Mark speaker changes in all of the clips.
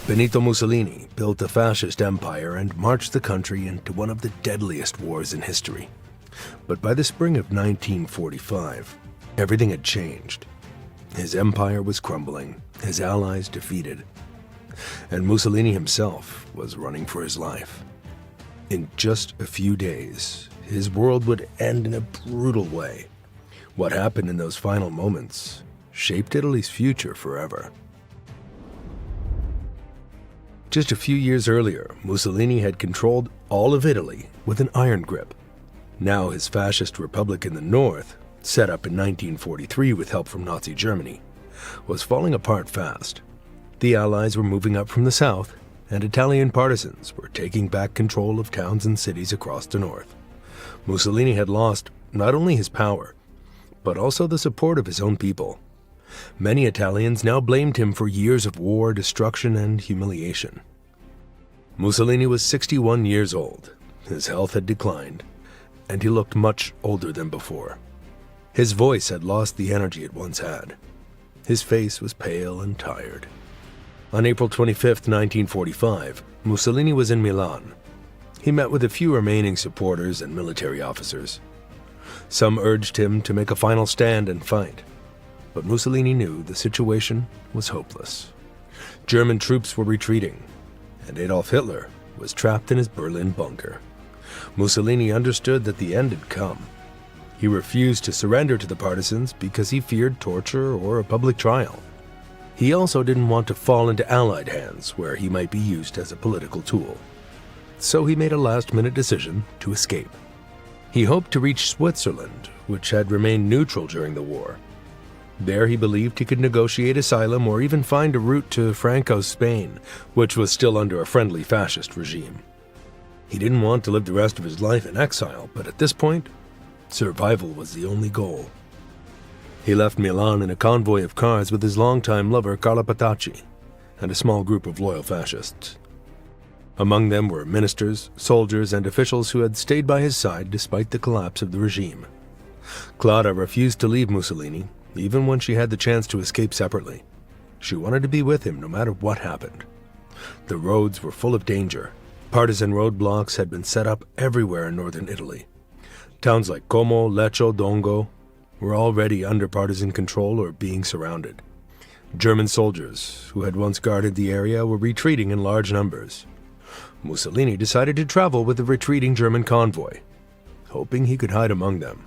Speaker 1: Benito Mussolini built a fascist empire and marched the country into one of the deadliest wars in history. But by the spring of 1945, everything had changed. His empire was crumbling, his allies defeated, and Mussolini himself was running for his life. In just a few days, his world would end in a brutal way. What happened in those final moments shaped Italy's future forever. Just a few years earlier, Mussolini had controlled all of Italy with an iron grip. Now his fascist republic in the north, set up in 1943 with help from Nazi Germany, was falling apart fast. The Allies were moving up from the south, and Italian partisans were taking back control of towns and cities across the north. Mussolini had lost not only his power, but also the support of his own people. Many Italians now blamed him for years of war, destruction, and humiliation. Mussolini was 61 years old. His health had declined, and he looked much older than before. His voice had lost the energy it once had. His face was pale and tired. On April 25, 1945, Mussolini was in Milan. He met with a few remaining supporters and military officers. Some urged him to make a final stand and fight, but Mussolini knew the situation was hopeless. German troops were retreating, and Adolf Hitler was trapped in his Berlin bunker. Mussolini understood that the end had come. He refused to surrender to the partisans because he feared torture or a public trial. He also didn't want to fall into Allied hands where he might be used as a political tool. So he made a last-minute decision to escape. He hoped to reach Switzerland, which had remained neutral during the war. There he believed he could negotiate asylum or even find a route to Franco's Spain, which was still under a friendly fascist regime. He didn't want to live the rest of his life in exile, but at this point, survival was the only goal. He left Milan in a convoy of cars with his longtime lover Carlo Petacci and a small group of loyal fascists. Among them were ministers, soldiers, and officials who had stayed by his side despite the collapse of the regime. Clara refused to leave Mussolini, even when she had the chance to escape separately. She wanted to be with him no matter what happened. The roads were full of danger. Partisan roadblocks had been set up everywhere in northern Italy. Towns like Como, Lecco, Dongo were already under partisan control or being surrounded. German soldiers who had once guarded the area were retreating in large numbers. Mussolini decided to travel with the retreating German convoy, hoping he could hide among them.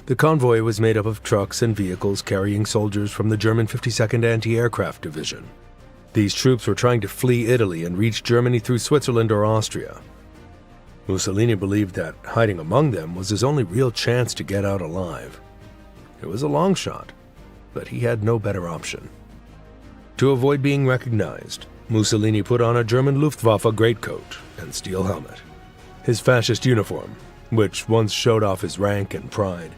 Speaker 1: The convoy was made up of trucks and vehicles carrying soldiers from the German 52nd Anti-Aircraft Division. These troops were trying to flee Italy and reach Germany through Switzerland or Austria. Mussolini believed that hiding among them was his only real chance to get out alive. It was a long shot, but he had no better option. To avoid being recognized, Mussolini put on a German Luftwaffe greatcoat and steel helmet. His fascist uniform, which once showed off his rank and pride,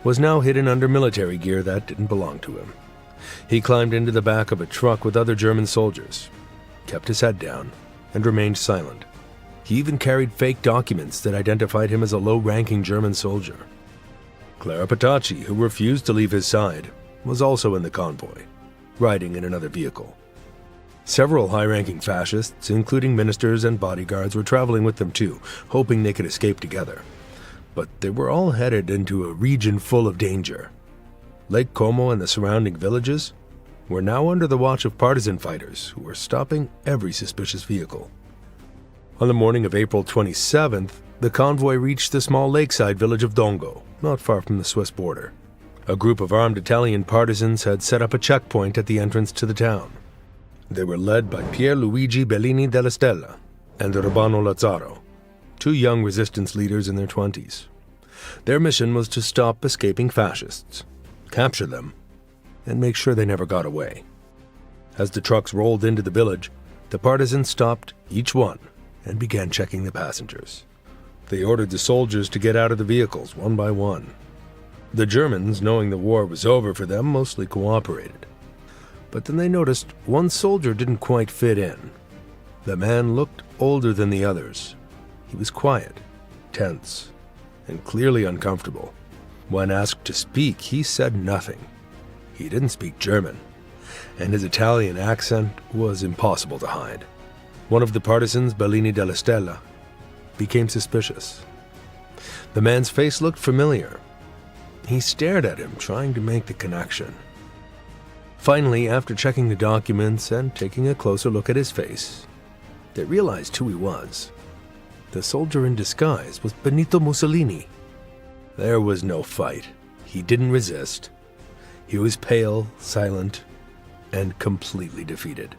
Speaker 1: was now hidden under military gear that didn't belong to him. He climbed into the back of a truck with other German soldiers, kept his head down, and remained silent. He even carried fake documents that identified him as a low-ranking German soldier. Clara Petacci, who refused to leave his side, was also in the convoy, riding in another vehicle. Several high-ranking fascists, including ministers and bodyguards, were traveling with them too, hoping they could escape together. But they were all headed into a region full of danger. Lake Como and the surrounding villages were now under the watch of partisan fighters who were stopping every suspicious vehicle. On the morning of April 27th, the convoy reached the small lakeside village of Dongo, not far from the Swiss border. A group of armed Italian partisans had set up a checkpoint at the entrance to the town. They were led by Pierluigi Bellini della Stella and Urbano Lazzaro, two young resistance leaders in their 20s. Their mission was to stop escaping fascists, capture them, and make sure they never got away. As the trucks rolled into the village, the partisans stopped each one and began checking the passengers. They ordered the soldiers to get out of the vehicles one by one. The Germans, knowing the war was over for them, mostly cooperated. But then they noticed one soldier didn't quite fit in. The man looked older than the others. He was quiet, tense, and clearly uncomfortable. When asked to speak, he said nothing. He didn't speak German, and his Italian accent was impossible to hide. One of the partisans, Bellini della Stella, became suspicious. The man's face looked familiar. He stared at him, trying to make the connection. Finally, after checking the documents and taking a closer look at his face, they realized who he was. The soldier in disguise was Benito Mussolini. There was no fight. He didn't resist. He was pale, silent, and completely defeated.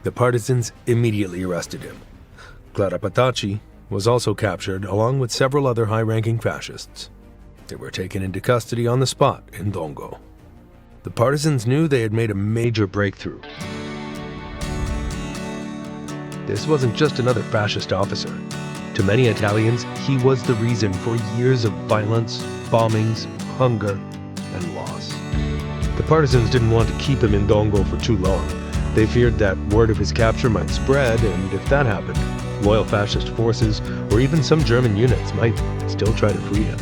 Speaker 1: The partisans immediately arrested him. Clara Petacci was also captured, along with several other high-ranking fascists. They were taken into custody on the spot in Dongo. The partisans knew they had made a major breakthrough. This wasn't just another fascist officer. To many Italians, he was the reason for years of violence, bombings, hunger, and loss. The partisans didn't want to keep him in Dongo for too long. They feared that word of his capture might spread, and if that happened, loyal fascist forces or even some German units might still try to free him.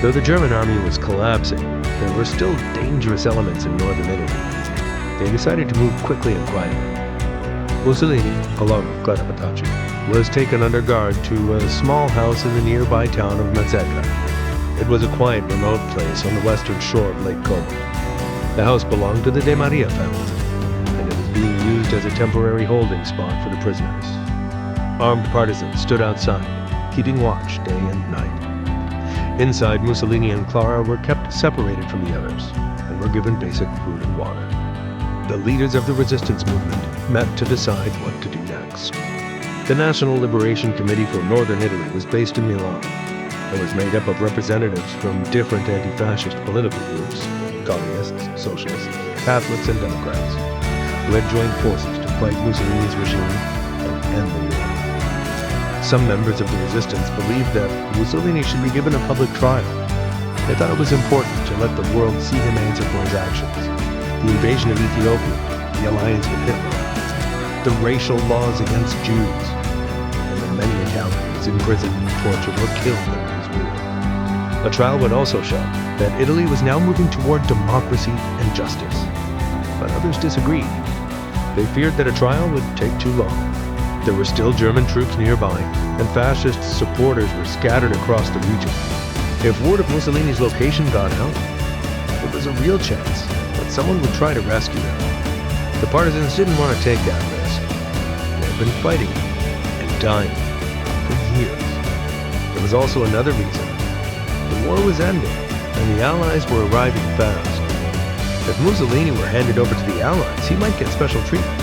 Speaker 1: Though the German army was collapsing, there were still dangerous elements in northern Italy. They decided to move quickly and quietly. Mussolini, along with Clara Petacci, was taken under guard to a small house in the nearby town of Mazzegra. It was a quiet, remote place on the western shore of Lake Como. The house belonged to the De Maria family, and it was being used as a temporary holding spot for the prisoners. Armed partisans stood outside, keeping watch day and night. Inside, Mussolini and Clara were kept separated from the others and were given basic food and water. The leaders of the resistance movement met to decide what to do next. The National Liberation Committee for Northern Italy was based in Milan. It was made up of representatives from different anti-fascist political groups, communists, socialists, Catholics, and Democrats, who had joined forces to fight Mussolini's regime and end the war. Some members of the resistance believed that Mussolini should be given a public trial. They thought it was important to let the world see him answer for his actions. The invasion of Ethiopia, the alliance with Hitler, the racial laws against Jews, and the many Italians imprisoned, tortured, or killed under his rule. A trial would also show that Italy was now moving toward democracy and justice. But others disagreed. They feared that a trial would take too long. There were still German troops nearby, and fascist supporters were scattered across the region. If word of Mussolini's location got out, there was a real chance that someone would try to rescue him. The partisans didn't want to take that risk. They had been fighting and dying for years. There was also another reason. The war was ending, and the Allies were arriving fast. If Mussolini were handed over to the Allies, he might get special treatment.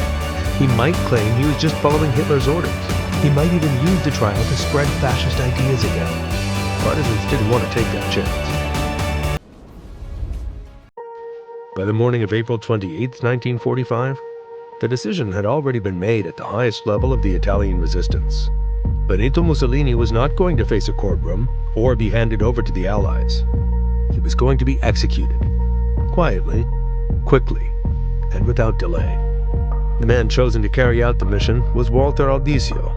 Speaker 1: He might claim he was just following Hitler's orders. He might even use the trial to spread fascist ideas again. Partisans didn't want to take that chance. By the morning of April 28, 1945, the decision had already been made at the highest level of the Italian resistance. Benito Mussolini was not going to face a courtroom or be handed over to the Allies. He was going to be executed. Quietly, quickly, and without delay. The man chosen to carry out the mission was Walter Aldisio,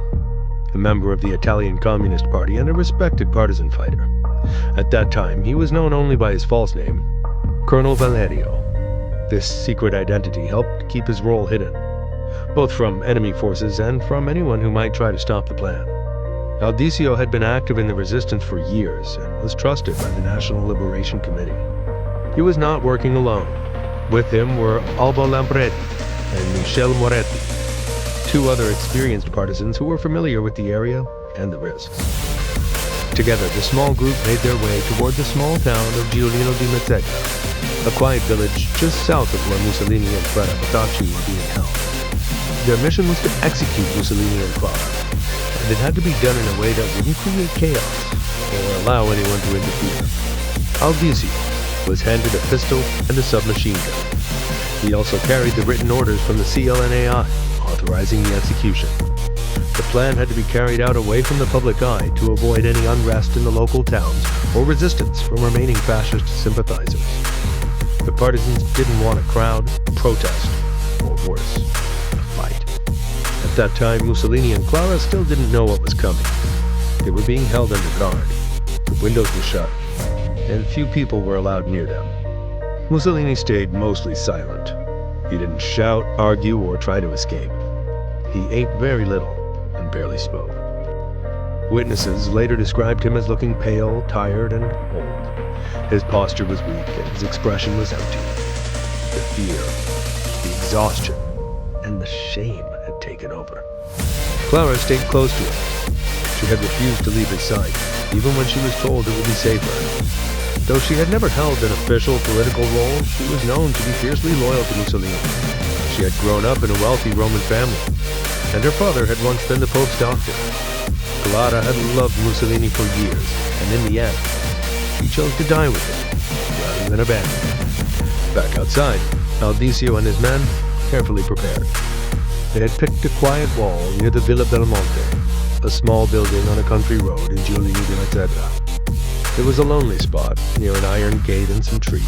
Speaker 1: a member of the Italian Communist Party and a respected partisan fighter. At that time, he was known only by his false name, Colonel Valerio. This secret identity helped keep his role hidden, both from enemy forces and from anyone who might try to stop the plan. Aldisio had been active in the resistance for years and was trusted by the National Liberation Committee. He was not working alone. With him were Albo Lampredi and Michel Moretti, two other experienced partisans who were familiar with the area and the risks. Together, the small group made their way toward the small town of Giuliano di Mazzegra, a quiet village just south of where Mussolini and Clara Petacci were being held. Their mission was to execute Mussolini and Clara, and it had to be done in a way that wouldn't create chaos or allow anyone to interfere. Aldisio was handed a pistol and a submachine gun. He also carried the written orders from the CLNAI, authorizing the execution. The plan had to be carried out away from the public eye to avoid any unrest in the local towns or resistance from remaining fascist sympathizers. The partisans didn't want a crowd, protest, or worse, a fight. At that time, Mussolini and Clara still didn't know what was coming. They were being held under guard. The windows were shut, and few people were allowed near them. Mussolini stayed mostly silent. He didn't shout, argue, or try to escape. He ate very little and barely spoke. Witnesses later described him as looking pale, tired, and old. His posture was weak and his expression was empty. The fear, the exhaustion, and the shame had taken over. Clara stayed close to him. She had refused to leave his side, even when she was told it would be safer. Though she had never held an official political role, she was known to be fiercely loyal to Mussolini. She had grown up in a wealthy Roman family, and her father had once been the Pope's doctor. Clara had loved Mussolini for years, and in the end, she chose to die with him, rather than abandon him. Back outside, Aldicio and his men carefully prepared. They had picked a quiet wall near the Villa Belmonte, a small building on a country road in Giulini di Mazzegra. It was a lonely spot near an iron gate and some trees,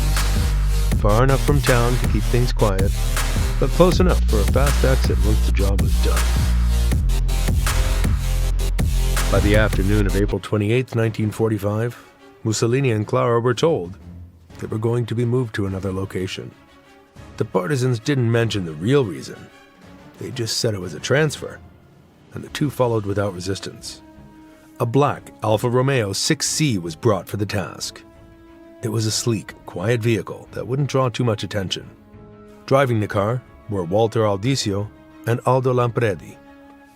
Speaker 1: far enough from town to keep things quiet, but close enough for a fast exit once the job was done. By the afternoon of April 28, 1945, Mussolini and Clara were told they were going to be moved to another location. The partisans didn't mention the real reason. They just said it was a transfer, and the two followed without resistance. A black Alfa Romeo 6C was brought for the task. It was a sleek, quiet vehicle that wouldn't draw too much attention. Driving the car were Walter Aldicio and Aldo Lampredi.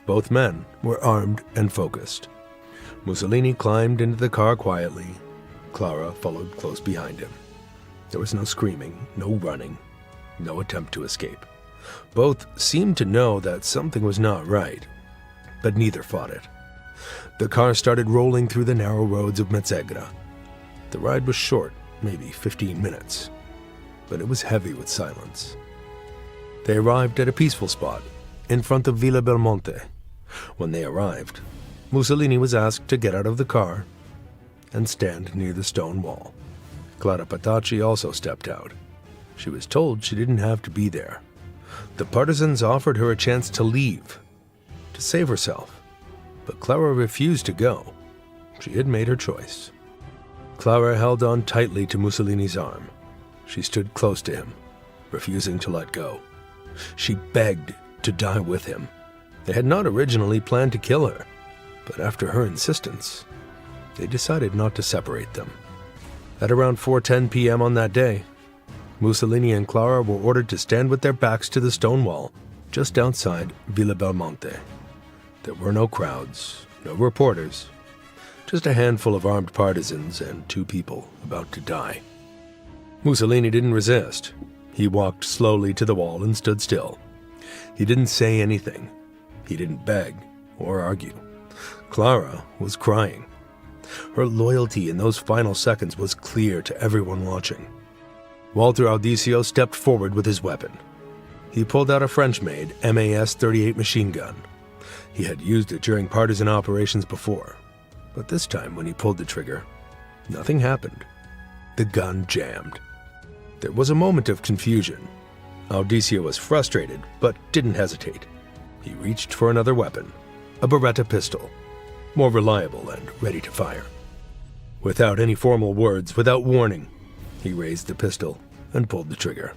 Speaker 1: Both men were armed and focused. Mussolini climbed into the car quietly. Clara followed close behind him. There was no screaming, no running, no attempt to escape. Both seemed to know that something was not right, but neither fought it. The car started rolling through the narrow roads of Mazzegra. The ride was short, maybe 15 minutes, but it was heavy with silence. They arrived at a peaceful spot in front of Villa Belmonte. When they arrived, Mussolini was asked to get out of the car and stand near the stone wall. Clara Petacci also stepped out. She was told she didn't have to be there. The partisans offered her a chance to leave, to save herself, but Clara refused to go. She had made her choice. Clara held on tightly to Mussolini's arm. She stood close to him, refusing to let go. She begged to die with him. They had not originally planned to kill her, but after her insistence, they decided not to separate them. At around 4:10 p.m. on that day, Mussolini and Clara were ordered to stand with their backs to the stone wall just outside Villa Belmonte. There were no crowds, no reporters, just a handful of armed partisans and two people about to die. Mussolini didn't resist. He walked slowly to the wall and stood still. He didn't say anything. He didn't beg or argue. Clara was crying. Her loyalty in those final seconds was clear to everyone watching. Walter Aldicio stepped forward with his weapon. He pulled out a French-made MAS-38 machine gun. He had used it during partisan operations before, but this time when he pulled the trigger, nothing happened. The gun jammed. There was a moment of confusion. Aldicio was frustrated, but didn't hesitate. He reached for another weapon, a Beretta pistol, more reliable and ready to fire. Without any formal words, without warning, he raised the pistol and pulled the trigger.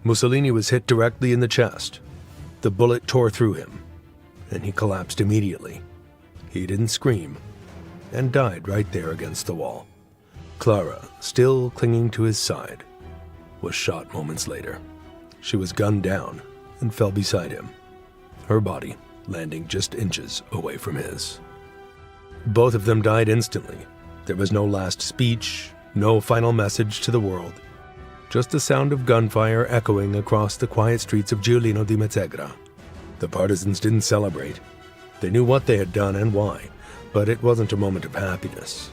Speaker 1: Mussolini was hit directly in the chest. The bullet tore through him, and he collapsed immediately. He didn't scream, and died right there against the wall. Clara, still clinging to his side, was shot moments later. She was gunned down and fell beside him, her body landing just inches away from his. Both of them died instantly. There was no last speech, no final message to the world, just the sound of gunfire echoing across the quiet streets of Giulino di Mazzegra. The partisans didn't celebrate. They knew what they had done and why, but it wasn't a moment of happiness.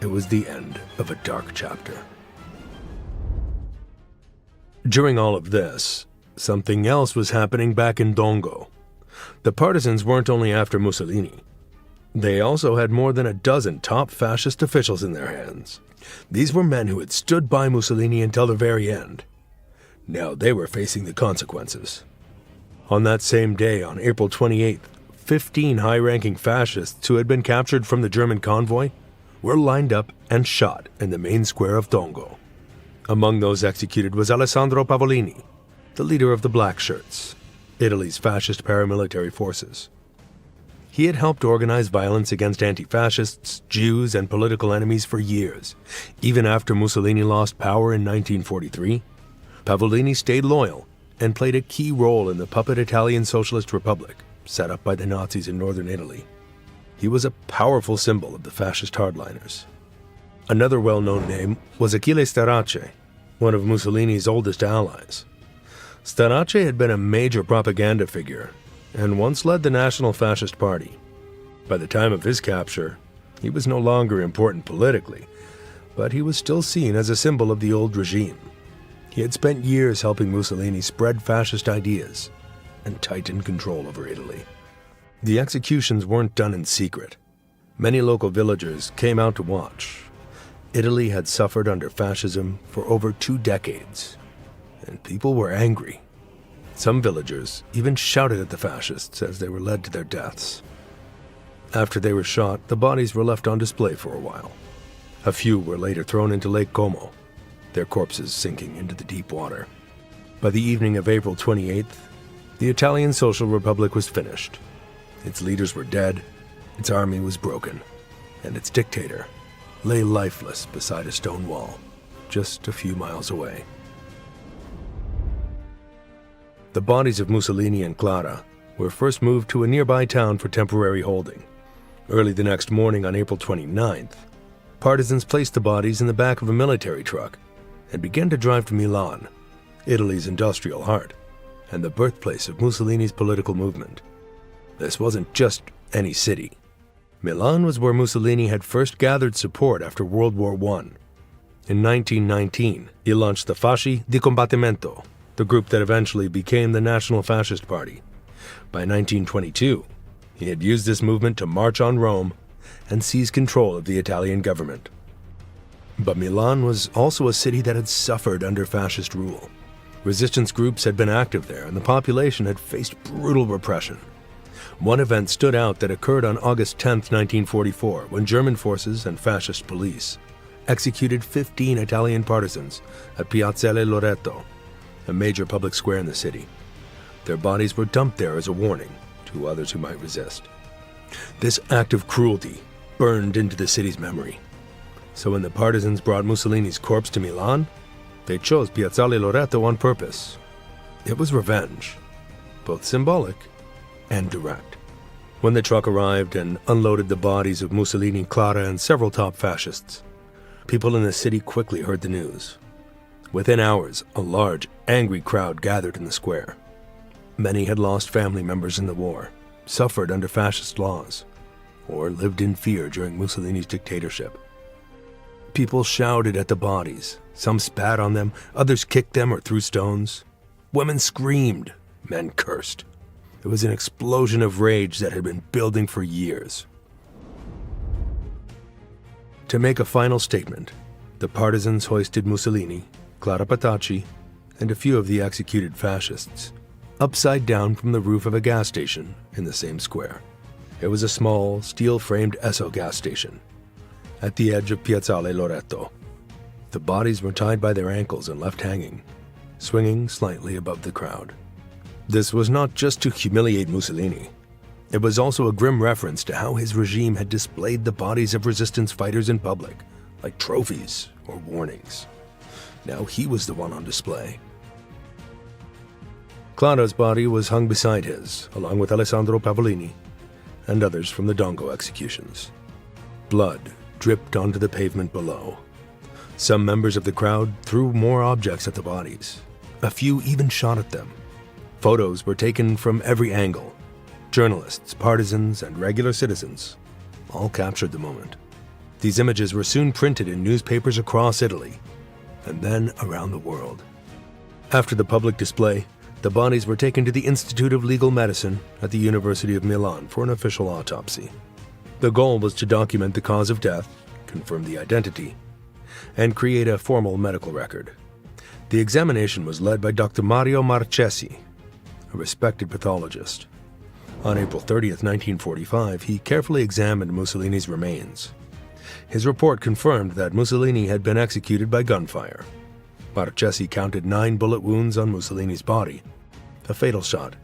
Speaker 1: It was the end of a dark chapter. During all of this, something else was happening back in Dongo. The partisans weren't only after Mussolini. They also had more than a dozen top fascist officials in their hands. These were men who had stood by Mussolini until the very end. Now they were facing the consequences. On that same day, on April 28th, 15 high-ranking fascists who had been captured from the German convoy were lined up and shot in the main square of Dongo. Among those executed was Alessandro Pavolini, the leader of the Black Shirts, Italy's fascist paramilitary forces. He had helped organize violence against anti-fascists, Jews, and political enemies for years. Even after Mussolini lost power in 1943, Pavolini stayed loyal and played a key role in the puppet Italian Socialist Republic set up by the Nazis in northern Italy. He was a powerful symbol of the fascist hardliners. Another well-known name was Achille Starace, one of Mussolini's oldest allies. Starace had been a major propaganda figure and once led the National Fascist Party. By the time of his capture, he was no longer important politically, but he was still seen as a symbol of the old regime. He had spent years helping Mussolini spread fascist ideas and tighten control over Italy. The executions weren't done in secret. Many local villagers came out to watch. Italy had suffered under fascism for over 2 decades, and people were angry. Some villagers even shouted at the fascists as they were led to their deaths. After they were shot, the bodies were left on display for a while. A few were later thrown into Lake Como, their corpses sinking into the deep water. By the evening of April 28th, the Italian Social Republic was finished. Its leaders were dead, its army was broken, and its dictator lay lifeless beside a stone wall, just a few miles away. The bodies of Mussolini and Clara were first moved to a nearby town for temporary holding. Early the next morning on April 29th, partisans placed the bodies in the back of a military truck and began to drive to Milan, Italy's industrial heart, and the birthplace of Mussolini's political movement. This wasn't just any city. Milan was where Mussolini had first gathered support after World War I. In 1919, he launched the Fasci di Combattimento, the group that eventually became the National Fascist Party. By 1922, he had used this movement to march on Rome and seize control of the Italian government. But Milan was also a city that had suffered under fascist rule. Resistance groups had been active there, and the population had faced brutal repression. One event stood out that occurred on August 10, 1944, when German forces and fascist police executed 15 Italian partisans at Piazzale Loreto, a major public square in the city. Their bodies were dumped there as a warning to others who might resist. This act of cruelty burned into the city's memory. So when the partisans brought Mussolini's corpse to Milan, they chose Piazzale Loreto on purpose. It was revenge, both symbolic and direct. When the truck arrived and unloaded the bodies of Mussolini, Clara, and several top fascists, people in the city quickly heard the news. Within hours, a large, angry crowd gathered in the square. Many had lost family members in the war, suffered under fascist laws, or lived in fear during Mussolini's dictatorship. People shouted at the bodies. Some spat on them, others kicked them or threw stones. Women screamed, men cursed. It was an explosion of rage that had been building for years. To make a final statement, the partisans hoisted Mussolini, Clara Petacci, and a few of the executed fascists upside down from the roof of a gas station in the same square. It was a small, steel-framed Esso gas station at the edge of Piazzale Loreto. The bodies were tied by their ankles and left hanging, swinging slightly above the crowd. This was not just to humiliate Mussolini. It was also a grim reference to how his regime had displayed the bodies of resistance fighters in public, like trophies or warnings. Now he was the one on display. Clara's body was hung beside his, along with Alessandro Pavolini and others from the Dongo executions. Blood dripped onto the pavement below. Some members of the crowd threw more objects at the bodies. A few even shot at them. Photos were taken from every angle. Journalists, partisans, and regular citizens all captured the moment. These images were soon printed in newspapers across Italy, and then around the world. After the public display, the bodies were taken to the Institute of Legal Medicine at the University of Milan for an official autopsy. The goal was to document the cause of death, confirm the identity, and create a formal medical record. The examination was led by Dr. Mario Marchesi, a respected pathologist. On April 30th, 1945, he carefully examined Mussolini's remains. His report confirmed that Mussolini had been executed by gunfire. Marchesi counted 9 bullet wounds on Mussolini's body. A fatal shot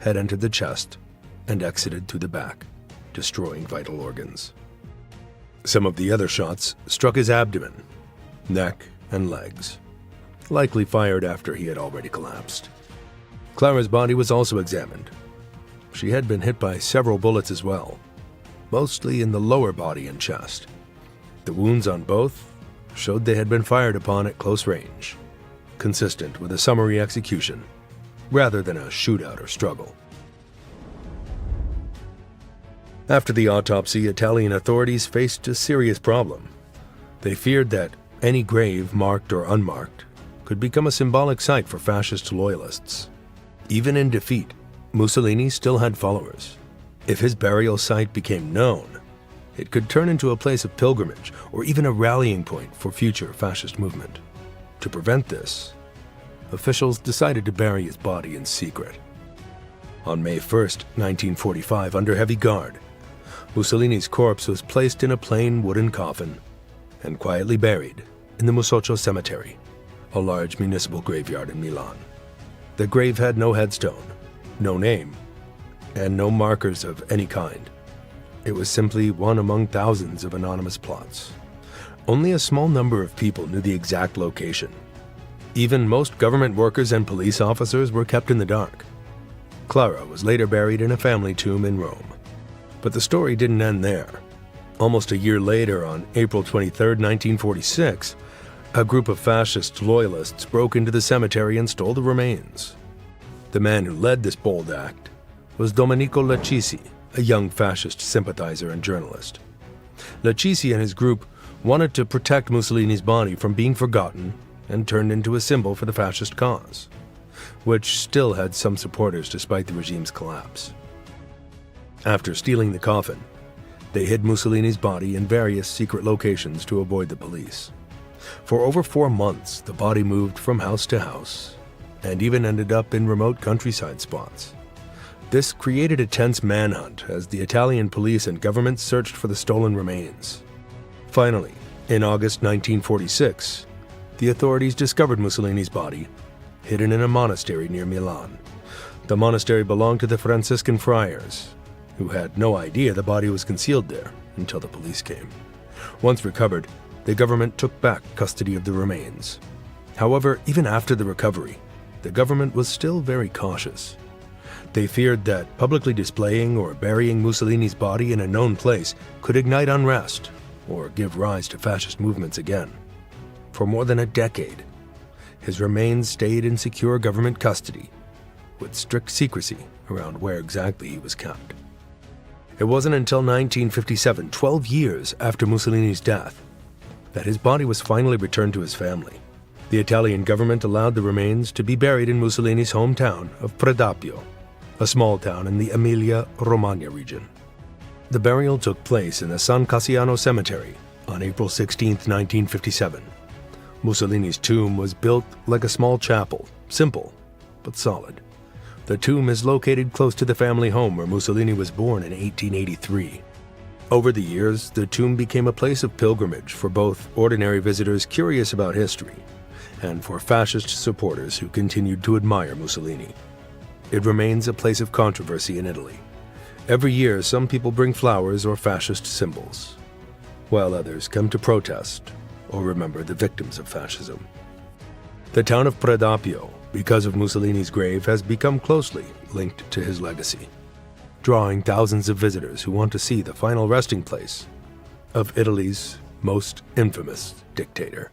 Speaker 1: had entered the chest and exited through the back, destroying vital organs. Some of the other shots struck his abdomen, neck, and legs, likely fired after he had already collapsed. Clara's body was also examined. She had been hit by several bullets as well, mostly in the lower body and chest. The wounds on both showed they had been fired upon at close range, consistent with a summary execution rather than a shootout or struggle. After the autopsy, Italian authorities faced a serious problem. They feared that any grave, marked or unmarked, could become a symbolic site for fascist loyalists. Even in defeat, Mussolini still had followers. If his burial site became known, it could turn into a place of pilgrimage or even a rallying point for future fascist movement. To prevent this, officials decided to bury his body in secret. On May 1st, 1945, under heavy guard, Mussolini's corpse was placed in a plain wooden coffin and quietly buried in the Musoccio Cemetery, a large municipal graveyard in Milan. The grave had no headstone, no name, and no markers of any kind. It was simply one among thousands of anonymous plots. Only a small number of people knew the exact location. Even most government workers and police officers were kept in the dark. Clara was later buried in a family tomb in Rome. But the story didn't end there. Almost a year later, on April 23, 1946, a group of fascist loyalists broke into the cemetery and stole the remains. The man who led this bold act was Domenico Laccisi, a young fascist sympathizer and journalist. Laccisi and his group wanted to protect Mussolini's body from being forgotten and turned into a symbol for the fascist cause, which still had some supporters despite the regime's collapse. After stealing the coffin, they hid Mussolini's body in various secret locations to avoid the police. For over 4 months, the body moved from house to house and even ended up in remote countryside spots. This created a tense manhunt as the Italian police and government searched for the stolen remains. Finally, in August 1946, the authorities discovered Mussolini's body hidden in a monastery near Milan. The monastery belonged to the Franciscan friars, who had no idea the body was concealed there until the police came. Once recovered, the government took back custody of the remains. However, even after the recovery, the government was still very cautious. They feared that publicly displaying or burying Mussolini's body in a known place could ignite unrest or give rise to fascist movements again. For more than a decade, his remains stayed in secure government custody, with strict secrecy around where exactly he was kept. It wasn't until 1957, 12 years after Mussolini's death, that his body was finally returned to his family. The Italian government allowed the remains to be buried in Mussolini's hometown of Predappio, a small town in the Emilia-Romagna region. The burial took place in the San Cassiano Cemetery on April 16, 1957. Mussolini's tomb was built like a small chapel, simple but solid. The tomb is located close to the family home where Mussolini was born in 1883. Over the years, the tomb became a place of pilgrimage for both ordinary visitors curious about history and for fascist supporters who continued to admire Mussolini. It remains a place of controversy in Italy. Every year, some people bring flowers or fascist symbols, while others come to protest or remember the victims of fascism. The town of Predappio, because of Mussolini's grave, has become closely linked to his legacy, drawing thousands of visitors who want to see the final resting place of Italy's most infamous dictator.